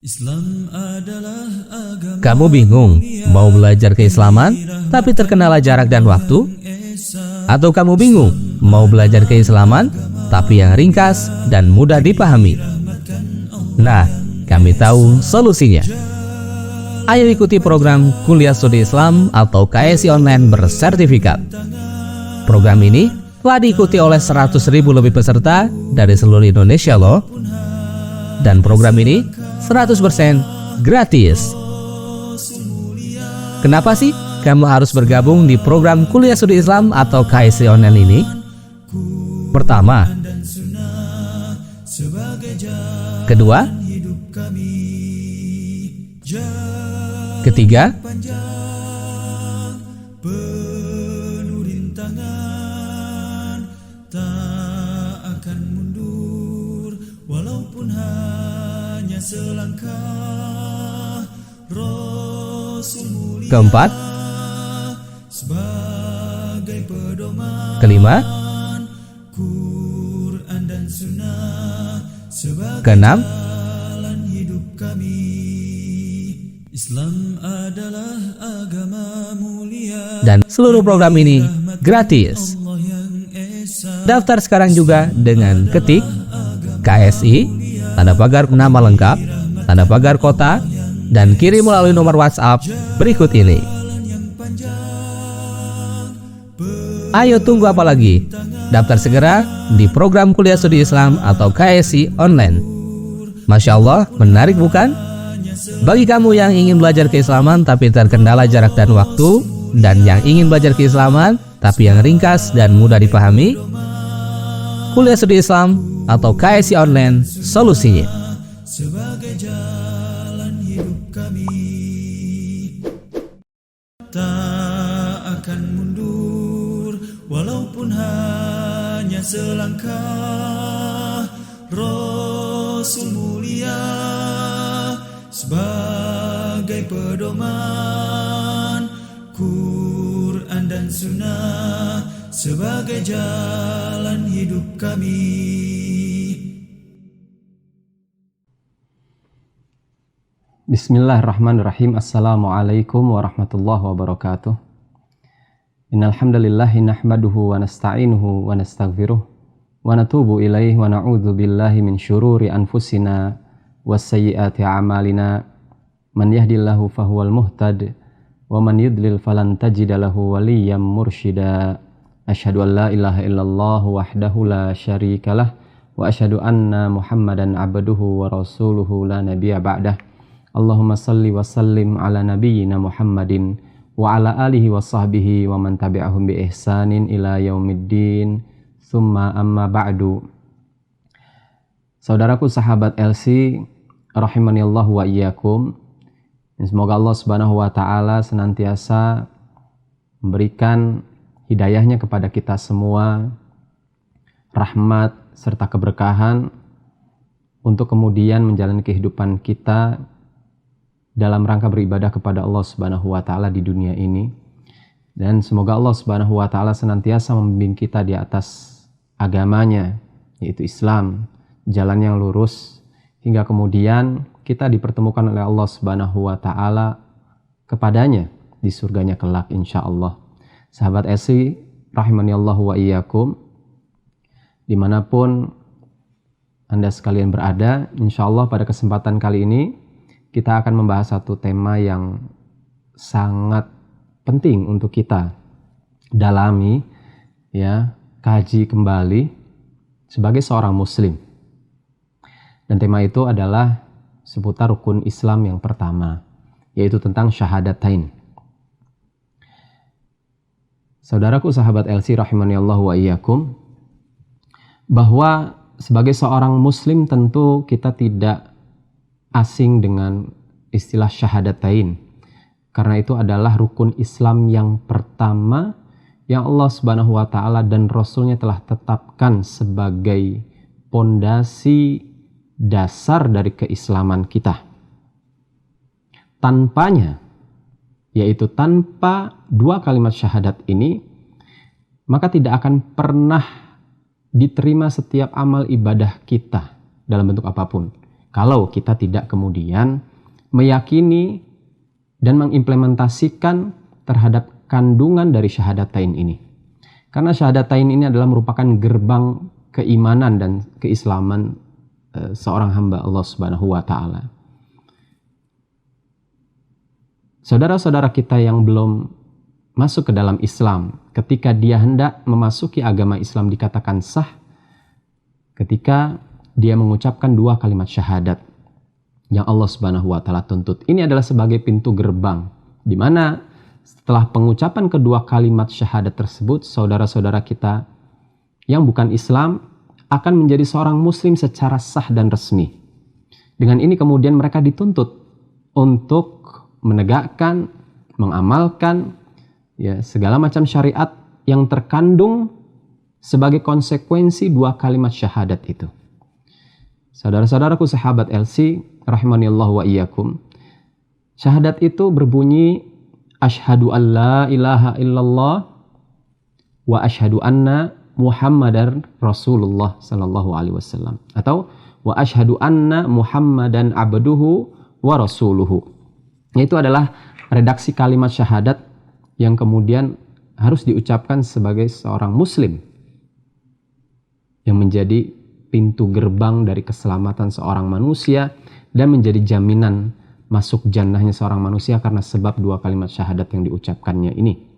Islam adalah agama. Kamu bingung mau belajar keislaman tapi terkendala jarak dan waktu? Atau kamu bingung mau belajar keislaman tapi yang ringkas dan mudah dipahami? Nah, kami tahu solusinya. Ayo ikuti program Kuliah Studi Islam atau KSI Online bersertifikat. Program ini telah diikuti oleh 100.000 lebih peserta dari seluruh Indonesia loh. Dan program ini 100% gratis. Kenapa sih kamu harus bergabung di program Kuliah Studi Islam atau KSI Online ini? Pertama, kedua, ketiga, walaupun hanya selangkah. Rasul mulia keempat, sebagai pedoman, kelima, Quran dan Sunnah sebagai keenam, jalan hidup kami. Islam adalah agama mulia. dan seluruh program ini gratis. Allah yang esa, Daftar sekarang juga dengan ketik KSI, tanda pagar nama lengkap, tanda pagar kota, dan kirim melalui nomor WhatsApp berikut ini. Ayo tunggu apa lagi? Daftar segera di program Kuliah Studi Islam atau KSI Online. Masya Allah, menarik bukan? Bagi kamu yang ingin belajar keislaman tapi terkendala jarak dan waktu, dan yang ingin belajar keislaman tapi yang ringkas dan mudah dipahami, Kuliah Studi Islam atau KSI Online solusinya. sebagai jalan hidup kami. Tak akan mundur walaupun hanya selangkah. Rasul mulia sebagai pedoman, Quran dan Sunnah sebagai jalan hidup kami. Bismillahirrahmanirrahim. Assalamualaikum warahmatullahi wabarakatuh. Innal hamdalillahi nahmaduhu wa nasta'inuhu wa nastaghfiruh wa natubu ilaihi wa na'udzu billahi min syururi anfusina wasayyiati a'malina. Man yahdihillahu fahuwal muhtad wa man yudlil falan tajida lahu waliyyan mursyida. Asyhadu an la ilaha illallah wahdahu la syarikalah wa asyhadu anna Muhammadan abduhu wa rasuluhu la nabiyya ba'dah. Allahumma salli wa sallim ala nabiyyina Muhammadin wa ala alihi wa sahbihi wa man tabi'ahum bi ihsanin ila yaumiddin. Summa amma ba'du. Saudaraku sahabat LC rahimanillahu wa iyyakum. Semoga Allah Subhanahu wa taala senantiasa memberikan hidayahnya kepada kita semua, rahmat serta keberkahan untuk kemudian menjalani kehidupan kita dalam rangka beribadah kepada Allah Subhanahu wa taala di dunia ini. Dan semoga Allah Subhanahu wa taala senantiasa membimbing kita di atas agamanya, yaitu Islam, jalan yang lurus, hingga kemudian kita dipertemukan oleh Allah Subhanahu wa taala kepadanya di surganya kelak insyaallah. Sahabat SI rahimanillahu wa iyyakum, dimanapun Anda sekalian berada, insyaallah pada kesempatan kali ini kita akan membahas satu tema yang sangat penting untuk kita dalami, ya, kaji kembali sebagai seorang muslim. Dan tema itu adalah seputar rukun Islam yang pertama, yaitu tentang syahadatain. Saudaraku sahabat LC rahimanillahu wa iyyakum, bahwa sebagai seorang muslim tentu kita tidak asing dengan istilah syahadatain, karena itu adalah rukun Islam yang pertama yang Allah Subhanahu wa taala dan Rasulnya telah tetapkan sebagai pondasi dasar dari keislaman kita. Tanpanya, yaitu tanpa dua kalimat syahadat ini, maka tidak akan pernah diterima setiap amal ibadah kita dalam bentuk apapun. Kalau kita tidak kemudian meyakini dan mengimplementasikan terhadap kandungan dari syahadatain ini. Karena syahadatain ini adalah merupakan gerbang keimanan dan keislaman seorang hamba Allah Subhanahu wa taala. Saudara-saudara kita yang belum masuk ke dalam Islam, ketika dia hendak memasuki agama Islam dikatakan sah ketika dia mengucapkan 2 kalimat syahadat yang Allah Subhanahu wa taala tuntut. Ini adalah sebagai pintu gerbang di mana setelah pengucapan kedua kalimat syahadat tersebut, saudara-saudara kita yang bukan Islam akan menjadi seorang muslim secara sah dan resmi. Dengan ini kemudian mereka dituntut untuk menegakkan, mengamalkan segala macam syariat yang terkandung sebagai konsekuensi 2 kalimat syahadat itu. Saudara-saudaraku sahabat LC, rahimanillah wa iyyakum. Syahadat itu berbunyi asyhadu an la ilaha illallah wa asyhadu anna Muhammadar Rasulullah sallallahu alaihi wasallam, atau wa asyhadu anna Muhammadan abduhu wa rasuluhu. Itu adalah redaksi kalimat syahadat yang kemudian harus diucapkan sebagai seorang muslim yang menjadi pintu gerbang dari keselamatan seorang manusia dan menjadi jaminan masuk jannahnya seorang manusia karena sebab 2 kalimat syahadat yang diucapkannya ini.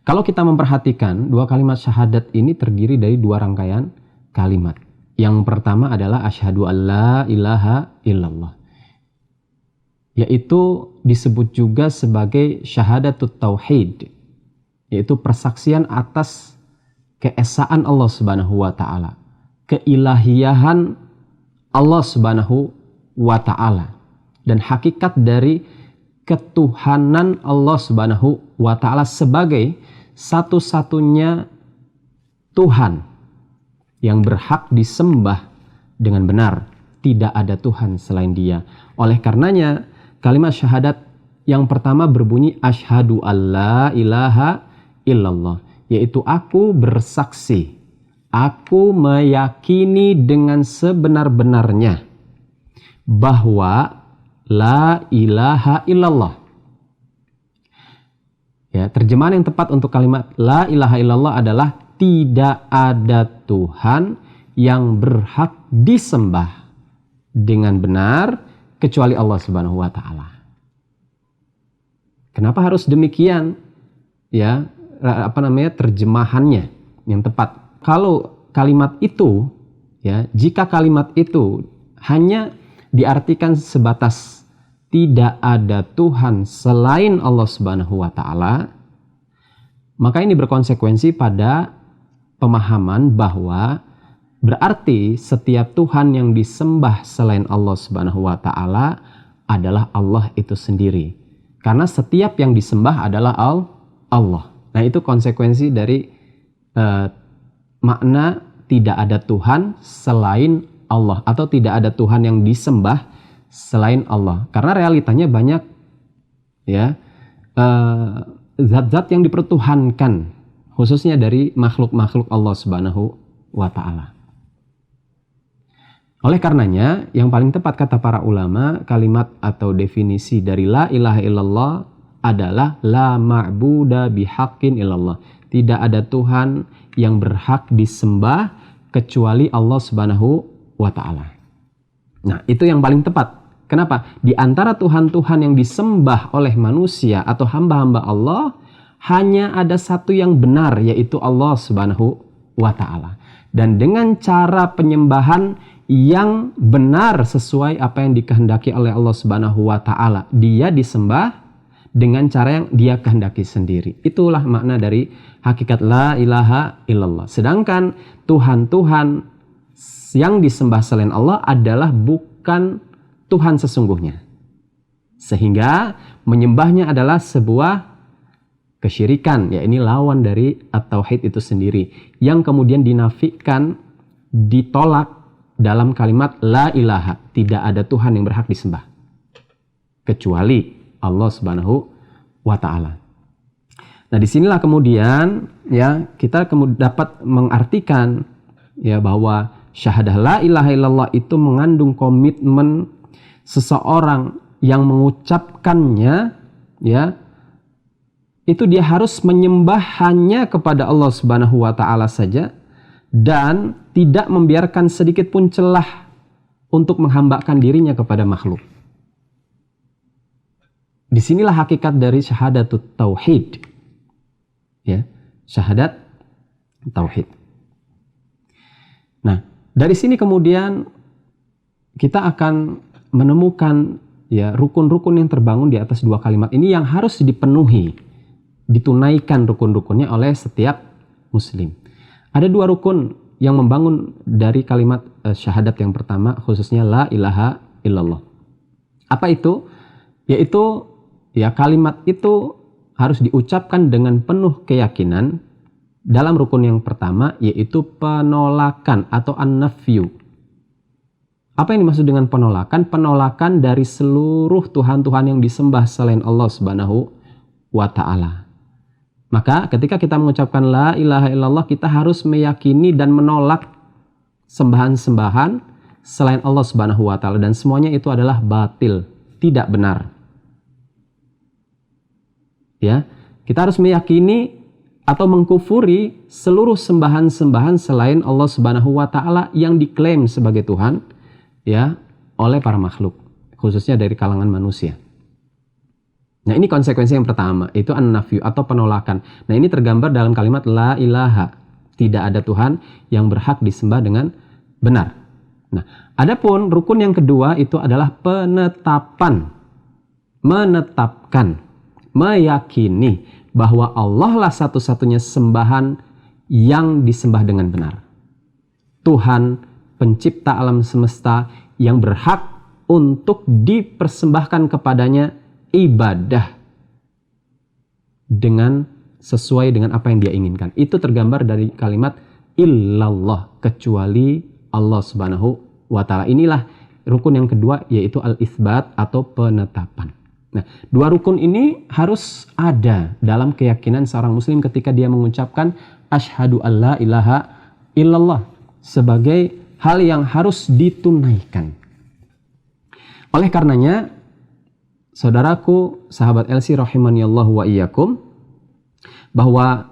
Kalau kita memperhatikan 2 kalimat syahadat ini terdiri dari 2 rangkaian kalimat. Yang pertama adalah asyhadu an la ilaha illallah, yaitu disebut juga sebagai syahadatut tauhid, yaitu persaksian atas keesaan Allah Subhanahu wa taala, keilahiyahan Allah Subhanahu wa taala, dan hakikat dari ketuhanan Allah Subhanahu wa taala sebagai satu-satunya Tuhan yang berhak disembah dengan benar. Tidak ada Tuhan selain Dia. Oleh karenanya kalimat syahadat yang pertama berbunyi asyhadu alla ilaha illallah, yaitu aku bersaksi, aku meyakini dengan sebenar-benarnya bahwa la ilaha illallah. Terjemahan yang tepat untuk kalimat la ilaha illallah adalah tidak ada Tuhan yang berhak disembah dengan benar kecuali Allah Subhanahu wa taala. Kenapa harus demikian? Terjemahannya yang tepat. Kalau kalimat itu, jika kalimat itu hanya diartikan sebatas tidak ada Tuhan selain Allah Subhanahu wa taala, maka ini berkonsekuensi pada pemahaman bahwa berarti setiap Tuhan yang disembah selain Allah Subhanahu wa taala adalah Allah itu sendiri. Karena setiap yang disembah adalah Allah. Nah, itu konsekuensi dari makna tidak ada Tuhan selain Allah, atau tidak ada Tuhan yang disembah selain Allah. Karena realitanya banyak zat-zat yang dipertuhankan, khususnya dari makhluk-makhluk Allah Subhanahu wa taala. Oleh karenanya, yang paling tepat kata para ulama, kalimat atau definisi dari la ilaha illallah adalah la ma'buda bihaqqin illallah. Tidak ada Tuhan yang berhak disembah kecuali Allah Subhanahu wa taala. Nah, itu yang paling tepat. Kenapa? Di antara Tuhan-Tuhan yang disembah oleh manusia atau hamba-hamba Allah, hanya ada satu yang benar, yaitu Allah Subhanahu wa ta'ala. Dan dengan cara penyembahan yang benar sesuai apa yang dikehendaki oleh Allah Subhanahu wa ta'ala, dia disembah dengan cara yang dia kehendaki sendiri. Itulah makna dari hakikat la ilaha illallah. Sedangkan Tuhan-Tuhan yang disembah selain Allah adalah bukan Tuhan sesungguhnya. Sehingga menyembahnya adalah sebuah kesyirikan, ini lawan dari at-tauhid itu sendiri, yang kemudian dinafikan, ditolak dalam kalimat la ilaha. Tidak ada Tuhan yang berhak disembah kecuali Allah Subhanahu wa ta'ala. Nah, disinilah kemudian kita dapat mengartikan bahwa syahadah la ilaha illallah itu mengandung komitmen seseorang yang mengucapkannya, ya, itu dia harus menyembah hanya kepada Allah Subhanahu wa taala saja dan tidak membiarkan sedikit pun celah untuk menghambakan dirinya kepada makhluk. Disinilah hakikat dari syahadatut tauhid. Ya, syahadat tauhid. Nah, dari sini kemudian kita akan menemukan ya rukun-rukun yang terbangun di atas dua kalimat ini yang harus dipenuhi, ditunaikan rukun-rukunnya oleh setiap muslim. Ada dua rukun yang membangun dari kalimat syahadat yang pertama, khususnya la ilaha illallah. Apa itu? Yaitu ya kalimat itu harus diucapkan dengan penuh keyakinan dalam rukun yang pertama, yaitu penolakan atau an-nafyu. Apa yang dimaksud dengan penolakan? Penolakan dari seluruh Tuhan-Tuhan yang disembah selain Allah Subhanahu wa ta'ala. Maka ketika kita mengucapkan la ilaha illallah, kita harus meyakini dan menolak sembahan-sembahan selain Allah Subhanahu wa ta'ala, dan semuanya itu adalah batil, tidak benar. Ya, kita harus meyakini atau mengkufuri seluruh sembahan-sembahan selain Allah Subhanahu wa taala yang diklaim sebagai Tuhan ya oleh para makhluk, khususnya dari kalangan manusia. Nah, ini konsekuensi yang pertama, itu an-nafyu atau penolakan. Nah, ini tergambar dalam kalimat la ilaha, tidak ada Tuhan yang berhak disembah dengan benar. Nah, adapun rukun yang kedua itu adalah penetapan. Menetapkan, meyakini bahwa Allah lah satu-satunya sembahan yang disembah dengan benar. Tuhan pencipta alam semesta yang berhak untuk dipersembahkan kepadanya ibadah dengan sesuai dengan apa yang dia inginkan. Itu tergambar dari kalimat illallah, kecuali Allah Subhanahu wa taala. Inilah rukun yang kedua, yaitu al-itsbat atau penetapan. Nah, dua rukun ini harus ada dalam keyakinan seorang muslim ketika dia mengucapkan asyhadu alla ilaha illallah sebagai hal yang harus ditunaikan. Oleh karenanya, saudaraku, sahabat LC rahimaniallahu wa iyyakum, bahwa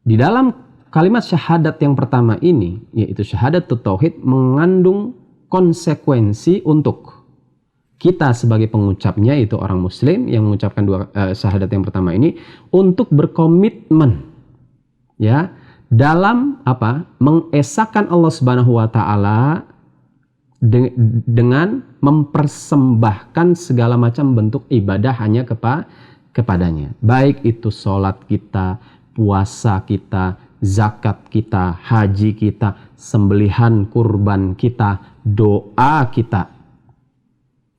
di dalam kalimat syahadat yang pertama ini, yaitu syahadatut tauhid, mengandung konsekuensi untuk kita sebagai pengucapnya, itu orang muslim yang mengucapkan dua syahadat yang pertama ini, untuk berkomitmen ya dalam apa? Mengesahkan Allah Subhanahu wa taala dengan mempersembahkan segala macam bentuk ibadah hanya kepadanya. Baik itu sholat kita, puasa kita, zakat kita, haji kita, sembelihan kurban kita, doa kita.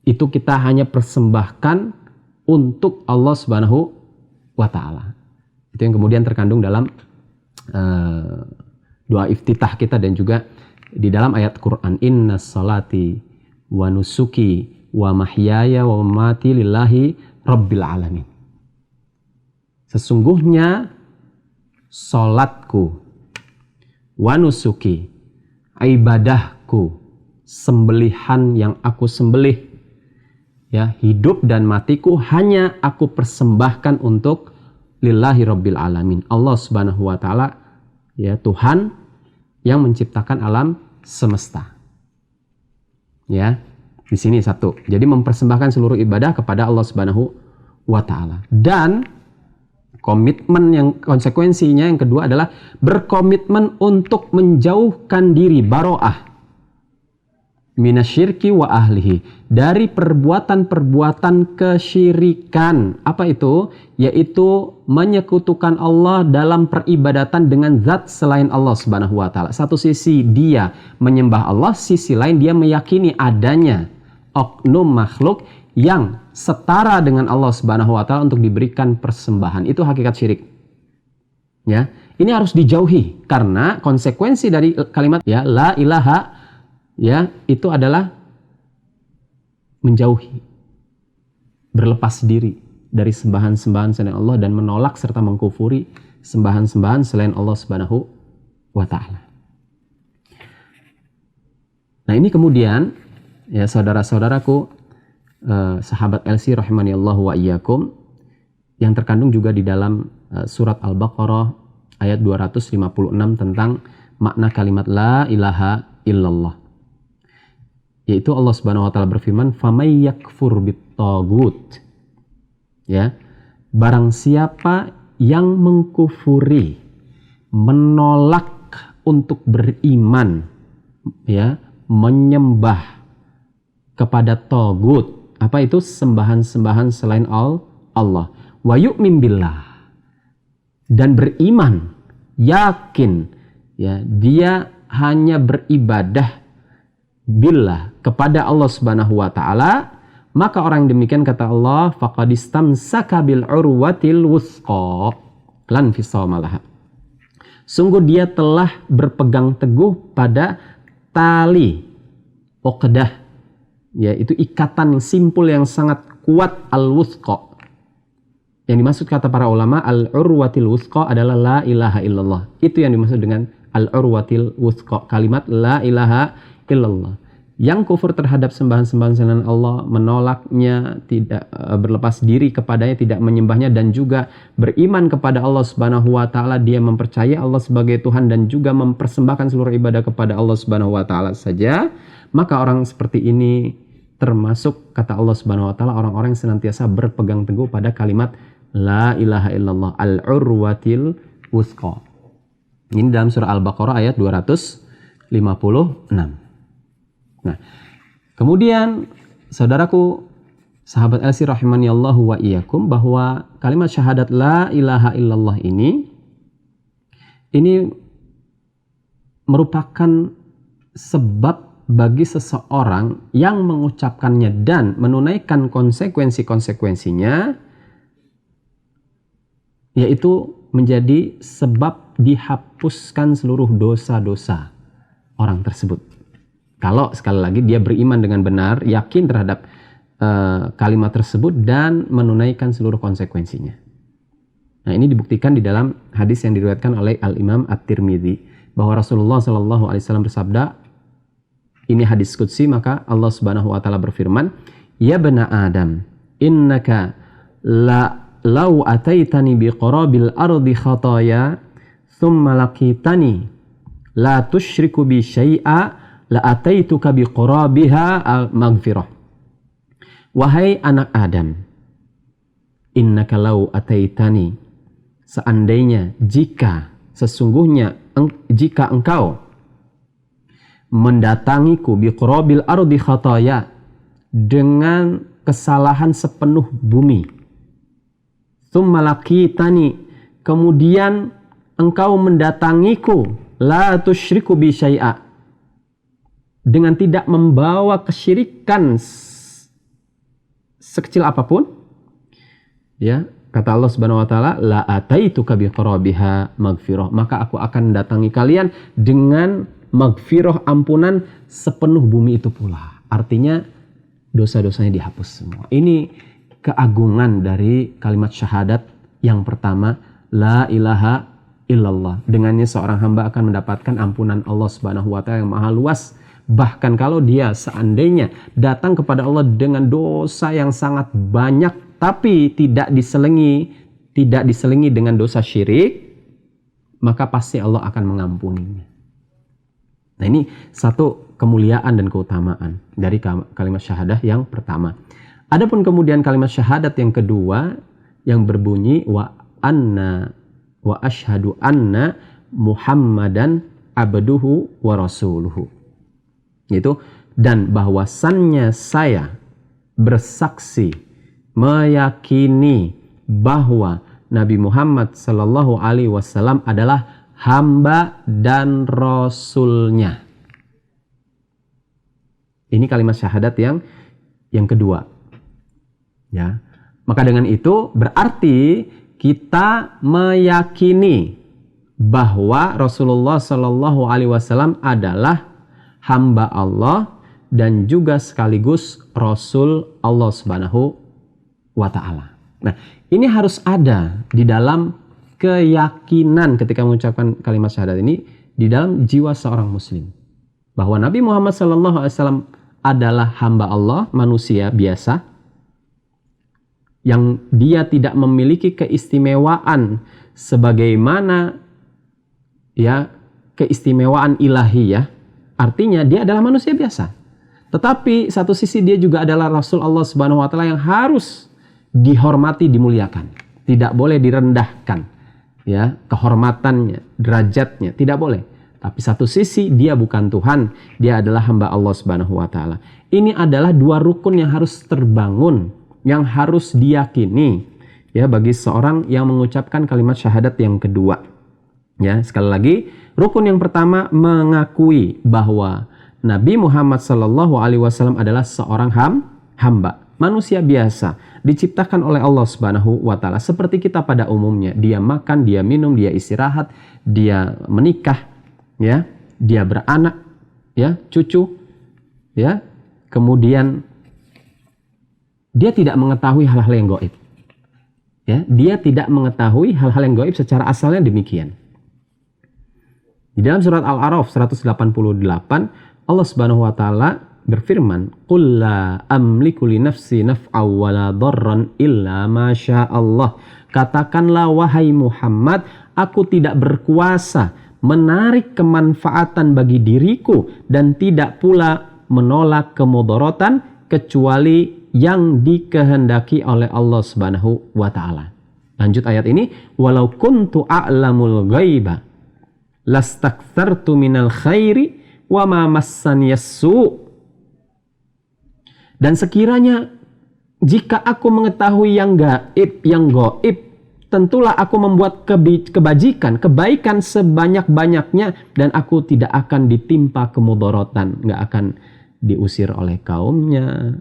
Itu kita hanya persembahkan untuk Allah Subhanahu wa ta'ala. Itu yang kemudian terkandung dalam doa iftitah kita dan juga di dalam ayat Quran, inna salati wa nusuki wa mahyaya wa mamati lillahi rabbil alamin. Sesungguhnya salatku, wa nusuki, ibadahku, sembelihan yang aku sembelih, ya, hidup dan matiku hanya aku persembahkan untuk lillahi rabbil alamin, Allah Subhanahu wa taala, ya, Tuhan yang menciptakan alam semesta. Ya, di sini satu. Jadi mempersembahkan seluruh ibadah kepada Allah Subhanahu wa taala. Dan komitmen yang konsekuensinya yang kedua adalah berkomitmen untuk menjauhkan diri, baro'ah, minasyirki wa ahlihi, dari perbuatan-perbuatan kesyirikan. Apa itu? Yaitu menyekutukan Allah dalam peribadatan dengan zat selain Allah Subhanahu wa taala. Satu sisi dia menyembah Allah, sisi lain dia meyakini adanya oknum makhluk yang setara dengan Allah Subhanahu wa taala untuk diberikan persembahan. Itu hakikat syirik. Ya, ini harus dijauhi karena konsekuensi dari kalimat ya la ilaha, ya, itu adalah menjauhi, berlepas diri dari sembahan-sembahan selain Allah dan menolak serta mengkufuri sembahan-sembahan selain Allah Subhanahu wa taala. Nah ini kemudian ya saudara-saudaraku, sahabat LC rahimani Allah wa iyyakum, yang terkandung juga di dalam surat Al-Baqarah ayat 256 tentang makna kalimat la ilaha illallah. Yaitu Allah Subhanahu wa taala berfirman, "Famay yakfur bit-taghut." Ya. Barang siapa yang mengkufuri, menolak untuk beriman, ya, menyembah kepada tagut. Apa itu? Sembahan-sembahan selain Allah. Wa yu'min billah. Dan beriman, yakin, ya, dia hanya beribadah billah kepada Allah Subhanahu wa taala, maka orang yang demikian kata Allah, faqad istamsaka bil urwatil wuthqa lan fisama laha. Sungguh dia telah berpegang teguh pada tali uqdah, yaitu ikatan yang simpul yang sangat kuat, al-wuthqa. Yang dimaksud kata para ulama, al-urwatil wuthqa adalah la ilaha illallah. Itu yang dimaksud dengan al-urwatil wuthqa, kalimat la ilaha illallah. Yang kufur terhadap sembahan-sembahan selain Allah, menolaknya, tidak berlepas diri kepadanya, tidak menyembahnya, dan juga beriman kepada Allah Subhanahu wa taala, dia mempercayai Allah sebagai Tuhan dan juga mempersembahkan seluruh ibadah kepada Allah Subhanahu wa taala saja, maka orang seperti ini termasuk kata Allah Subhanahu wa taala orang-orang yang senantiasa berpegang teguh pada kalimat la ilaha illallah, al-urwatil wuthqa. Ini dalam surah Al-Baqarah ayat 256. Nah, kemudian saudaraku, sahabat LC rahimani Allah wa iyyakum, bahwa kalimat syahadat la ilaha illallah ini merupakan sebab bagi seseorang yang mengucapkannya dan menunaikan konsekuensi-konsekuensinya, yaitu menjadi sebab dihapuskan seluruh dosa-dosa orang tersebut. Kalau sekali lagi dia beriman dengan benar, yakin terhadap kalimat tersebut dan menunaikan seluruh konsekuensinya. Nah, ini dibuktikan di dalam hadis yang diriwayatkan oleh Al-Imam At-Tirmidzi bahwa Rasulullah SAW bersabda, ini hadis qudsi, maka Allah Subhanahu wa taala berfirman, "Ya bani Adam, innaka law ataitani biqarabil ardi khataya thumma laqitani la tusyriku bi syai'a la ataituka biqarabiha maghfirah." Wahai anak Adam, innaka law ataitani, seandainya, jika engkau mendatangiku biqarabil ardi khataya, dengan kesalahan sepenuh bumi, tsumma laqitani, kemudian engkau mendatangiku, la tusyriku bi syai'a, dengan tidak membawa kesyirikan sekecil apapun, ya, kata Allah Subhanahu wa taala, la ataituka biqarabiha maghfirah, maka aku akan datangi kalian dengan maghfirah, ampunan sepenuh bumi itu pula. Artinya dosa-dosanya dihapus semua. Ini keagungan dari kalimat syahadat yang pertama, la ilaha illallah. Dengannya seorang hamba akan mendapatkan ampunan Allah Subhanahu wa taala yang maha luas. Bahkan kalau dia seandainya datang kepada Allah dengan dosa yang sangat banyak, tapi tidak diselingi dengan dosa syirik, maka pasti Allah akan mengampuninya. Nah, ini satu kemuliaan dan keutamaan dari kalimat syahadah yang pertama. Adapun kemudian kalimat syahadat yang kedua yang berbunyi wa asyhadu anna Muhammadan abduhu wa rasuluhu. Yaitu, dan bahwasannya saya bersaksi, meyakini bahwa Nabi Muhammad sallallahu alaihi wasallam adalah hamba dan rasulnya. Ini kalimat syahadat yang kedua. Ya. Maka dengan itu berarti kita meyakini bahwa Rasulullah sallallahu alaihi wasallam adalah hamba Allah dan juga sekaligus Rasul Allah Subhanahu wa taala. Nah, ini harus ada di dalam keyakinan ketika mengucapkan kalimat syahadat ini, di dalam jiwa seorang muslim. bahwa Nabi Muhammad SAW adalah hamba Allah, manusia biasa, yang dia tidak memiliki keistimewaan sebagaimana ya keistimewaan ilahi ya. Artinya dia adalah manusia biasa. Tetapi satu sisi dia juga adalah Rasul Allah Subhanahu wa taala yang harus dihormati, dimuliakan. Tidak boleh direndahkan ya, kehormatannya, derajatnya tidak boleh. Tapi satu sisi dia bukan Tuhan, dia adalah hamba Allah Subhanahu wa taala. Ini adalah dua rukun yang harus terbangun, yang harus diyakini ya bagi seorang yang mengucapkan kalimat syahadat yang kedua. Ya, sekali lagi, rukun yang pertama mengakui bahwa Nabi Muhammad SAW adalah seorang hamba, manusia biasa, diciptakan oleh Allah Subhanahu wa taala seperti kita pada umumnya. Dia makan, dia minum, dia istirahat, dia menikah, ya, dia beranak, ya, cucu, ya. Kemudian dia tidak mengetahui hal-hal yang gaib. Ya, dia tidak mengetahui hal-hal yang gaib secara asalnya demikian. Di dalam surat Al-A'raf 188 Allah Subhanahu wa taala berfirman, "Qul la amliku li nafsi naf'aw wa la dharran illa ma syaa Allah." Katakanlah wahai Muhammad, aku tidak berkuasa menarik kemanfaatan bagi diriku dan tidak pula menolak kemudaratan kecuali yang dikehendaki oleh Allah Subhanahu wa taala. Lanjut ayat ini, "Walau kuntu a'lamul ghaiba lastakthartu minal khairi wa ma massaniyas su." Dan sekiranya jika aku mengetahui yang gaib, tentulah aku membuat kebaikan sebanyak-banyaknya dan aku tidak akan ditimpa kemudaratan, nggak akan diusir oleh kaumnya,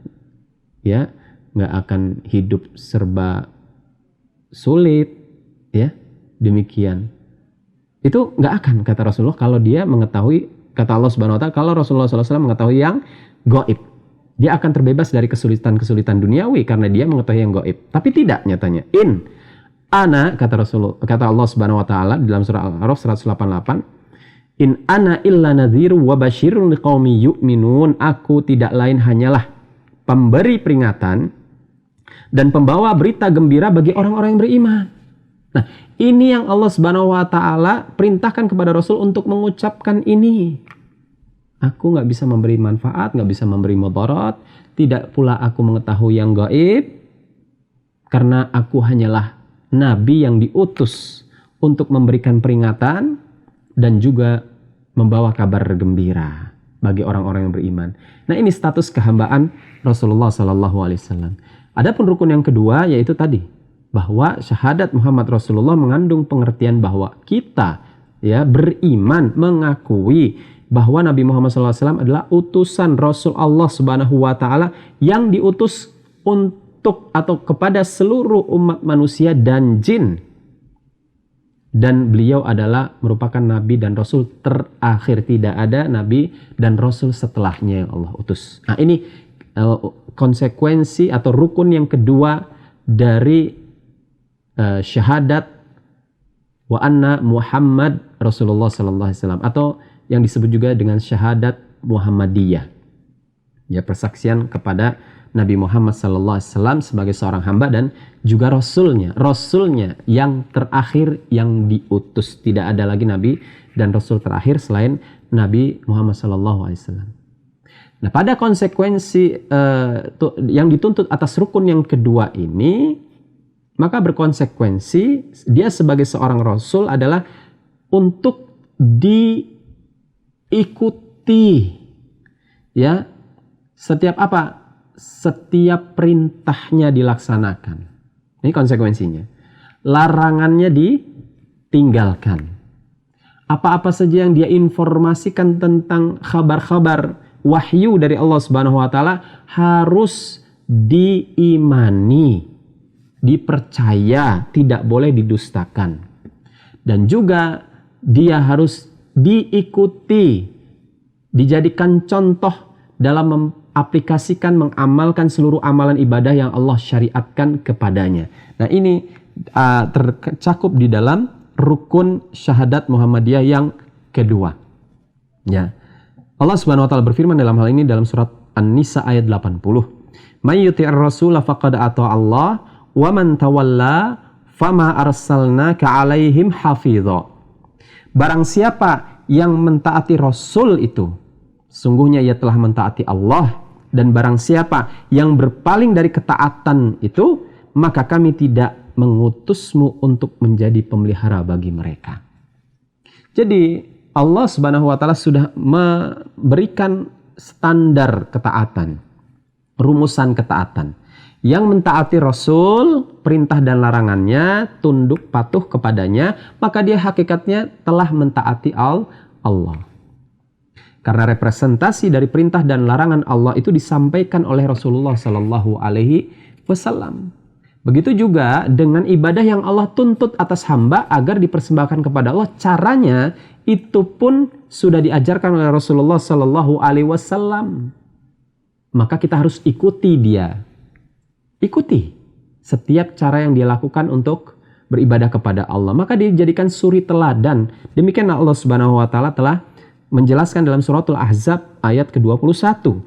ya, nggak akan hidup serba sulit, ya, demikian. Itu nggak akan, kata Rasulullah, kalau dia mengetahui, kata Allah Subhanahu wa taala, kalau Rasulullah SAW mengetahui yang gaib, dia akan terbebas dari kesulitan-kesulitan duniawi karena dia mengetahui yang gaib. Tapi tidak nyatanya. Ana, kata Allah Subhanahu wa taala di dalam surah Al-A'raf 188, "In ana illa nadhiru wa basyirun liqaumi yu'minun." Aku tidak lain hanyalah pemberi peringatan dan pembawa berita gembira bagi orang-orang yang beriman. Nah, ini yang Allah Subhanahu wa taala perintahkan kepada Rasul untuk mengucapkan ini. Aku nggak bisa memberi manfaat, nggak bisa memberi mudarat, tidak pula aku mengetahui yang gaib, karena aku hanyalah Nabi yang diutus untuk memberikan peringatan dan juga membawa kabar gembira bagi orang-orang yang beriman. Nah, ini status kehambaan Rasulullah SAW. Adapun rukun yang kedua yaitu tadi, bahwa syahadat Muhammad Rasulullah mengandung pengertian bahwa kita ya beriman, mengakui bahwa Nabi Muhammad SAW adalah utusan Rasul Allah Subhanahu wa taala yang diutus untuk atau kepada seluruh umat manusia dan jin. Dan beliau adalah merupakan nabi dan rasul terakhir, tidak ada nabi dan rasul setelahnya yang Allah utus. Nah, ini konsekuensi atau rukun yang kedua dari syahadat wa anna Muhammad Rasulullah sallallahu alaihi wasallam, atau yang disebut juga dengan syahadat Muhammadiyah. Ya, persaksian kepada Nabi Muhammad sallallahu alaihi wasallam sebagai seorang hamba dan juga rasulnya yang terakhir yang diutus. Tidak ada lagi nabi dan rasul terakhir selain Nabi Muhammad sallallahu alaihi wasallam. Nah, pada konsekuensi yang dituntut atas rukun yang kedua ini, maka berkonsekuensi dia sebagai seorang rasul adalah untuk diikuti, ya, setiap perintahnya dilaksanakan. Ini konsekuensinya. Larangannya ditinggalkan. Apa-apa saja yang dia informasikan tentang kabar-kabar wahyu dari Allah Subhanahu wa taala harus diimani, dipercaya, tidak boleh didustakan. Dan juga dia harus diikuti, dijadikan contoh dalam mengaplikasikan, mengamalkan seluruh amalan ibadah yang Allah syariatkan kepadanya. Nah, ini tercakup di dalam rukun syahadat Muhammadiyah yang kedua. Ya. Allah Subhanahu wa taala berfirman dalam hal ini dalam surat An-Nisa ayat 80. May yuti'ir rasula faqad ata Allah wa man tawalla fama arsalnaka 'alaihim hafidha. Barang siapa yang mentaati Rasul itu, sungguhnya ia telah mentaati Allah, dan barang siapa yang berpaling dari ketaatan itu, maka kami tidak mengutusmu untuk menjadi pemelihara bagi mereka. Jadi Allah Subhanahu wa taala sudah memberikan standar ketaatan, rumusan ketaatan. Yang mentaati Rasul, perintah dan larangannya, tunduk patuh kepadanya, maka dia hakikatnya telah mentaati Allah. Karena representasi dari perintah dan larangan Allah itu disampaikan oleh Rasulullah Sallallahu Alaihi Wasallam. Begitu juga dengan ibadah yang Allah tuntut atas hamba agar dipersembahkan kepada Allah. Caranya itu pun sudah diajarkan oleh Rasulullah Sallallahu Alaihi Wasallam. Maka kita harus ikuti dia. Ikuti setiap cara yang dia lakukan untuk beribadah kepada Allah. Maka dia dijadikan suri teladan. Demikian Allah Subhanahu wa taala telah menjelaskan dalam suratul Ahzab ayat ke-21.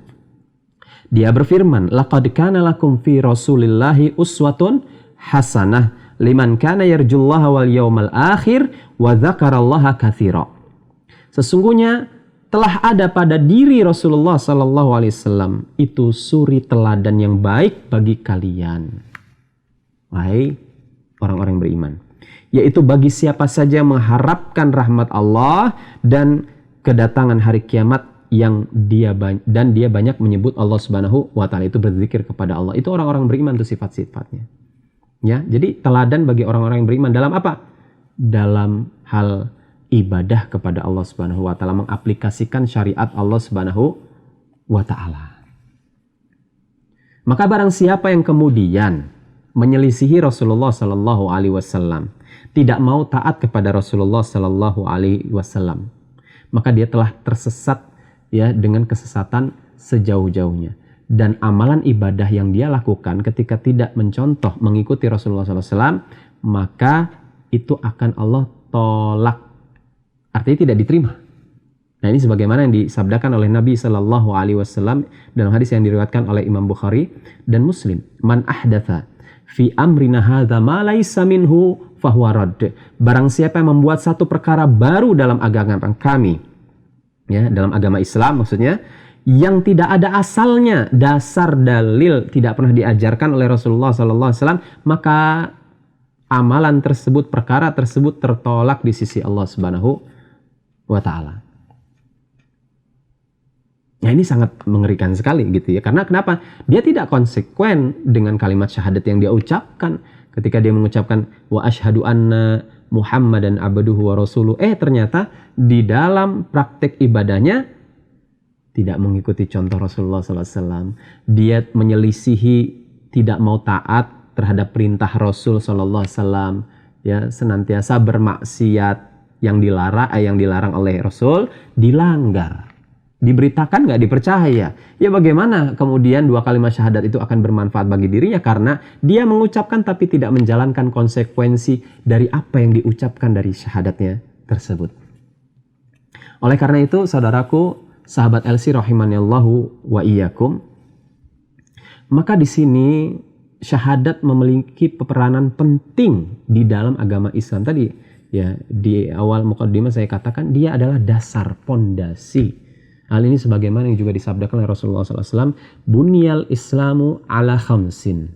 Dia berfirman, "Laqad kana lakum fi Rasulillahi uswatun hasanah liman kana yarjullaha wal yawmal akhir wa dzakarallaha katsira." Sesungguhnya telah ada pada diri Rasulullah Sallallahu Alaihi Wasallam itu suri teladan yang baik bagi kalian, wahai orang-orang yang beriman, yaitu bagi siapa saja yang mengharapkan rahmat Allah dan kedatangan hari kiamat yang dia banyak menyebut Allah Subhanahu wa taala, itu berzikir kepada Allah. Itu orang-orang beriman, itu sifat-sifatnya. Ya, jadi teladan bagi orang-orang yang beriman dalam apa? Dalam hal ibadah kepada Allah Subhanahu wa taala, mengaplikasikan syariat Allah Subhanahu wa taala. Maka barang siapa yang kemudian menyelisihi Rasulullah sallallahu alaihi wasallam, tidak mau taat kepada Rasulullah sallallahu alaihi wasallam, maka dia telah tersesat ya dengan kesesatan sejauh-jauhnya. Dan amalan ibadah yang dia lakukan ketika tidak mencontoh mengikuti Rasulullah sallallahu alaihi wasallam, maka itu akan Allah tolak. Artinya tidak diterima. Nah, ini sebagaimana yang disabdakan oleh Nabi Sallallahu Alaihi Wasallam dalam hadis yang diriwayatkan oleh Imam Bukhari dan Muslim. Man ahdatha fi amrina hadza ma laysa minhu fahuwa radd. Barang siapa yang membuat satu perkara baru dalam agama kami, ya, dalam agama Islam maksudnya, yang tidak ada asalnya, dasar dalil tidak pernah diajarkan oleh Rasulullah Sallallahu Alaihi Wasallam, maka amalan tersebut, perkara tersebut tertolak di sisi Allah Subhanahu wa ta'ala. Nah, ini sangat mengerikan sekali gitu ya. Karena kenapa? Dia tidak konsekuen dengan kalimat syahadat yang dia ucapkan. Ketika dia mengucapkan wa asyhadu anna Muhammadan abduhu wa rasuluh, ternyata di dalam praktek ibadahnya tidak mengikuti contoh Rasulullah SAW. Dia menyelisihi, tidak mau taat terhadap perintah Rasul SAW, ya, senantiasa bermaksiat. Yang dilarang oleh Rasul dilanggar, diberitakan nggak dipercaya. Ya bagaimana kemudian dua kalimat syahadat itu akan bermanfaat bagi dirinya, karena dia mengucapkan tapi tidak menjalankan konsekuensi dari apa yang diucapkan dari syahadatnya tersebut. Oleh karena itu, saudaraku, sahabat LC rahimanillahu wa iyyakum, maka di sini syahadat memiliki peranan penting di dalam agama Islam. Tadi ya, di awal muqaddimah saya katakan dia adalah dasar, pondasi. Hal ini sebagaimana yang juga disabdakan oleh Rasulullah SAW, bunyal islamu ala khamsin,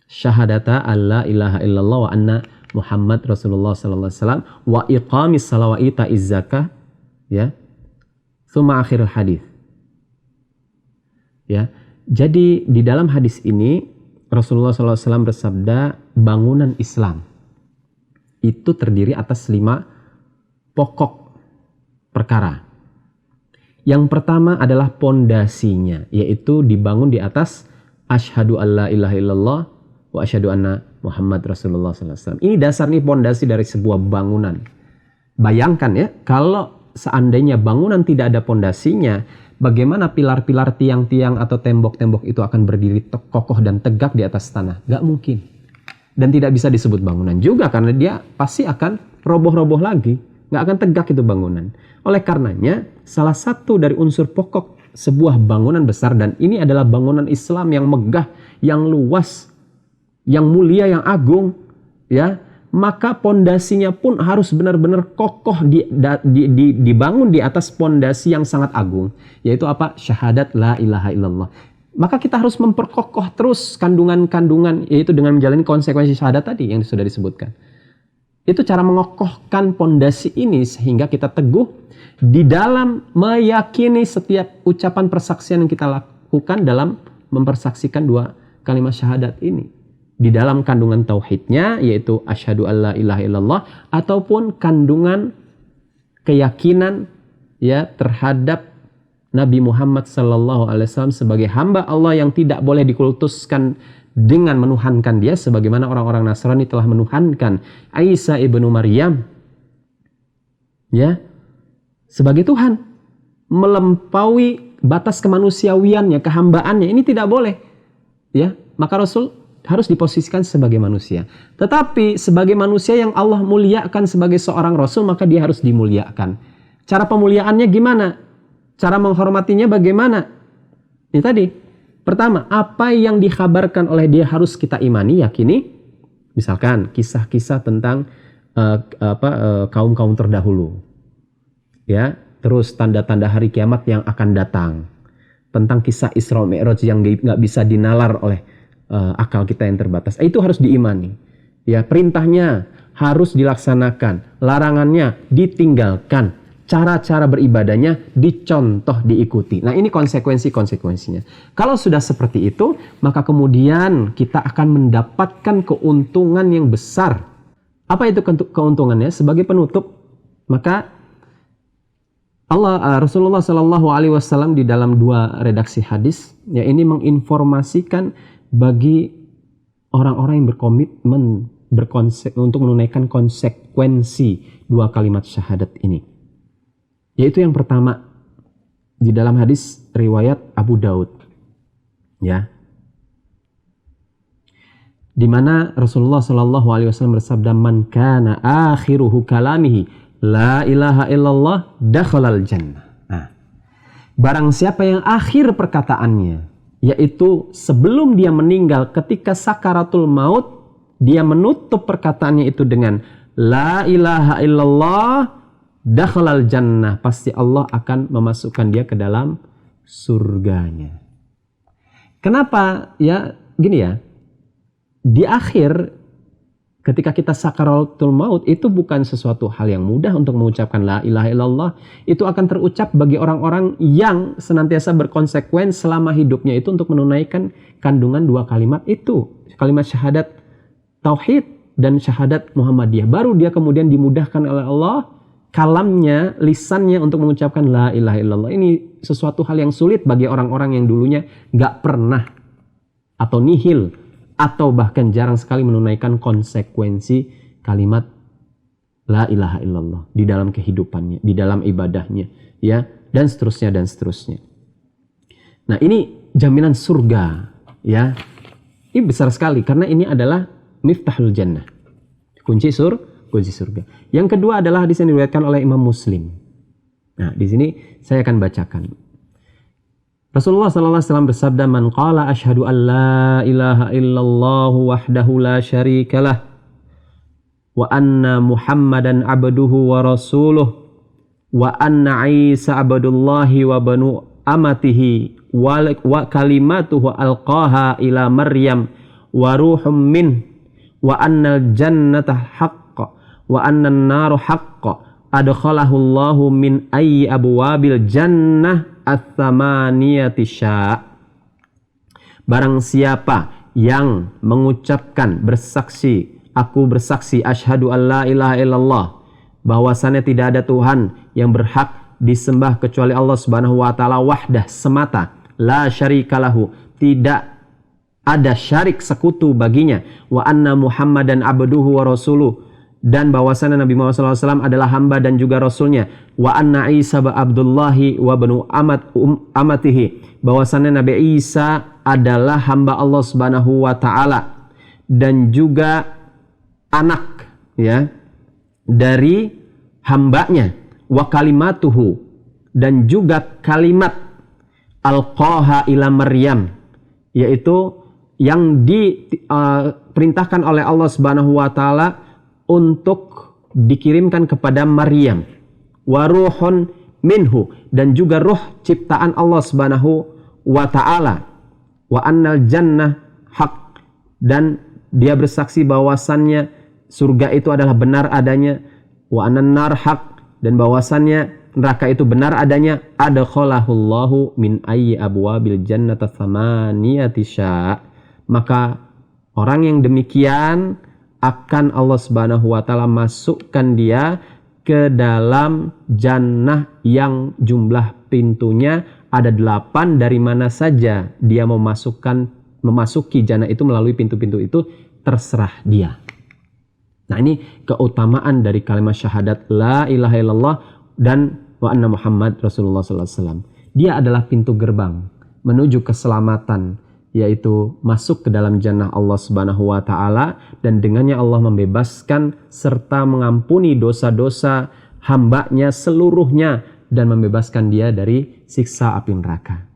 syahadata alla ilaha illallah wa anna Muhammad Rasulullah SAW, wa iqamis salat wa ita'iz zakah, ya, tsumma akhirul hadis. Ya, jadi di dalam hadis ini Rasulullah SAW bersabda, bangunan Islam itu terdiri atas 5 pokok perkara. Yang pertama adalah pondasinya, yaitu dibangun di atas asyhadu alla ilaha illallah wa asyhadu anna Muhammad Rasulullah SAW. Ini dasar, nih pondasi dari sebuah bangunan. Bayangkan ya, kalau seandainya bangunan tidak ada pondasinya, bagaimana pilar-pilar, tiang-tiang atau tembok-tembok itu akan berdiri kokoh dan tegak di atas tanah? Gak mungkin. Dan tidak bisa disebut bangunan juga, karena dia pasti akan roboh-roboh lagi. nggak akan tegak itu bangunan. Oleh karenanya, salah satu dari unsur pokok sebuah bangunan besar, dan ini adalah bangunan Islam yang megah, yang luas, yang mulia, yang agung, ya, maka pondasinya pun harus benar-benar kokoh dibangun di atas pondasi yang sangat agung, yaitu apa? Syahadat la ilaha illallah. Maka kita harus memperkokoh terus kandungan-kandungan, yaitu dengan menjalani konsekuensi syahadat tadi yang sudah disebutkan. Itu cara mengokohkan pondasi ini sehingga kita teguh di dalam meyakini setiap ucapan persaksian yang kita lakukan dalam mempersaksikan dua kalimat syahadat ini. Di dalam kandungan tauhidnya, yaitu asyhadu alla ilaha illallah, ataupun kandungan keyakinan ya terhadap Nabi Muhammad SAW sebagai hamba Allah yang tidak boleh dikultuskan dengan menuhankan dia, sebagaimana orang-orang Nasrani telah menuhankan Isa ibnu Maryam ya sebagai Tuhan, melampaui batas kemanusiawiannya, kehambaannya. Ini tidak boleh ya. Maka Rasul harus diposisikan sebagai manusia, tetapi sebagai manusia yang Allah muliakan sebagai seorang Rasul, maka dia harus dimuliakan. Cara pemuliaannya gimana? Cara menghormatinya bagaimana? Ini tadi. Pertama, apa yang dikhabarkan oleh dia harus kita imani, yakini. Misalkan kisah-kisah tentang kaum-kaum terdahulu. Ya, terus tanda-tanda hari kiamat yang akan datang. Tentang kisah Isra Mi'raj yang nggak bisa dinalar oleh akal kita yang terbatas. Itu harus diimani. Ya, perintahnya harus dilaksanakan, larangannya ditinggalkan. Cara-cara beribadahnya dicontoh, diikuti. Nah, ini konsekuensi-konsekuensinya. Kalau sudah seperti itu, maka kemudian kita akan mendapatkan keuntungan yang besar. Apa itu keuntungannya? Sebagai penutup, maka Rasulullah SAW di dalam dua redaksi hadis, ya, ini menginformasikan bagi orang-orang yang berkomitmen untuk menunaikan konsekuensi dua kalimat syahadat ini. Yaitu yang pertama, di dalam hadis riwayat Abu Daud, ya, di mana Rasulullah SAW bersabda, "Man kana akhiruhu kalamihi la ilaha illallah dakhalal jannah." Nah, barang siapa yang akhir perkataannya, yaitu sebelum dia meninggal ketika sakaratul maut, dia menutup perkataannya itu dengan la ilaha illallah, dakhalal jannah, pasti Allah akan memasukkan dia ke dalam surganya. Kenapa? Ya, gini ya. Di akhir ketika kita sakaratul maut, itu bukan sesuatu hal yang mudah untuk mengucapkan la ilaha illallah. Itu akan terucap bagi orang-orang yang senantiasa berkonsekuen selama hidupnya itu untuk menunaikan kandungan dua kalimat itu. Kalimat syahadat tauhid dan syahadat Muhammadiyah. Baru dia kemudian dimudahkan oleh Allah kalamnya, lisannya untuk mengucapkan la ilaha illallah. Ini sesuatu hal yang sulit bagi orang-orang yang dulunya gak pernah atau nihil atau bahkan jarang sekali menunaikan konsekuensi kalimat la ilaha illallah di dalam kehidupannya, di dalam ibadahnya, ya, dan seterusnya dan seterusnya. Nah, ini jaminan surga, ya. Ini besar sekali karena ini adalah miftahul jannah, kunci surga. Yang kedua adalah hadis yang diriwayatkan oleh Imam Muslim. Nah, di sini saya akan bacakan. Rasulullah SAW bersabda, "Man qala asyhadu an la ilaha illallah wahdahu la syarikalah wa anna Muhammadan abduhu wa rasuluh wa anna Isa abdullahi wa banu amatihi wa kalimatuhu alqaha ila Maryam wa ruhum min wa annal jannata haqq wa annan naru haqqa adkhalahu Allahu min ayyi abwabil jannah ats-tsamaniyati sya." Barang siapa yang mengucapkan aku bersaksi asyhadu alla ilaha illallah, bahwasannya tidak ada Tuhan yang berhak disembah kecuali Allah Subhanahu wa taala wahdah semata, la syarikalahu, tidak ada syarik sekutu baginya, wa anna Muhammadan abduhu wa rasuluh, dan bahwasannya Nabi Muhammad SAW adalah hamba dan juga rasulnya, wa anna Isa abdullahi wa banu amatihi, bahwasannya Nabi Isa adalah hamba Allah Subhanahu wa taala dan juga anak, ya, dari hambanya, wa kalimatuhu, dan juga kalimat alqaha ila Maryam, yaitu yang diperintahkan oleh Allah Subhanahu wa taala untuk dikirimkan kepada Maryam, wa ruhun minhu, dan juga ruh ciptaan Allah Subhanahu wa taala, wa annal jannah haq, dan dia bersaksi bahwasannya surga itu adalah benar adanya, wa annan nar haq, dan bahwasannya neraka itu benar adanya, adkhalahullahu min ayyi abwabil jannati tsamaniyati sya'. Maka orang yang demikian akan Allah Subhanahu wa taala masukkan dia ke dalam jannah yang jumlah pintunya ada 8, dari mana saja dia memasuki jannah itu melalui pintu-pintu itu terserah dia. Nah, ini keutamaan dari kalimat syahadat la ilaha illallah dan wa anna Muhammad Rasulullah sallallahu alaihi wasallam. Dia adalah pintu gerbang menuju keselamatan, yaitu masuk ke dalam jannah Allah Subhanahu wa taala, dan dengannya Allah membebaskan serta mengampuni dosa-dosa hambanya seluruhnya dan membebaskan dia dari siksa api neraka.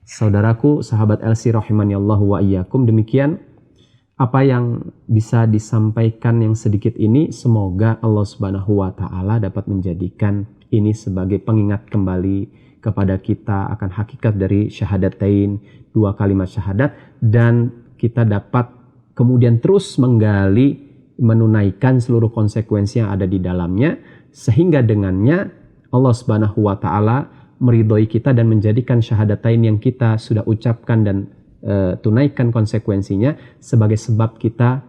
Saudaraku, sahabat LC rahimani Allah wa iyyakum, demikian apa yang bisa disampaikan yang sedikit ini. Semoga Allah Subhanahu wa taala dapat menjadikan ini sebagai pengingat kembali kepada kita akan hakikat dari syahadatain, 2 kalimat syahadat, dan kita dapat kemudian terus menggali, menunaikan seluruh konsekuensi yang ada di dalamnya, sehingga dengannya Allah Subhanahu wa taala meridhoi kita dan menjadikan syahadatain yang kita sudah ucapkan dan tunaikan konsekuensinya sebagai sebab kita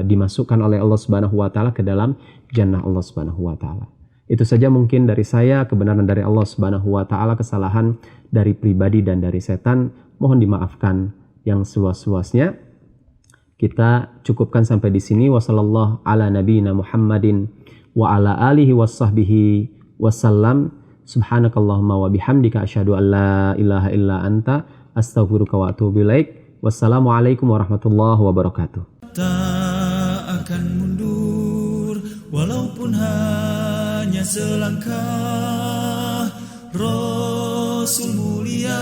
dimasukkan oleh Allah Subhanahu wa taala ke dalam jannah Allah Subhanahu wa taala. Itu saja mungkin dari saya, kebenaran dari Allah Subhanahu wa taala, kesalahan dari pribadi dan dari setan mohon dimaafkan yang seluas-luasnya. Kita cukupkan sampai di sini. Wassallallahu ala nabiyina Muhammadin wa ala alihi washabbihi wasallam. Subhanakallahumma wa bihamdika asyhadu an la ilaha illa anta astaghfiruka wa atubu ilaik. Wassalamualaikum warahmatullahi wabarakatuh. Tak akan mundur walaupun hanya selangkah. Rasul mulia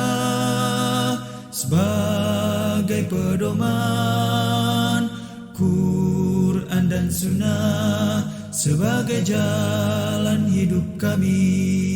sebagai pedoman, Quran dan Sunnah sebagai jalan hidup kami.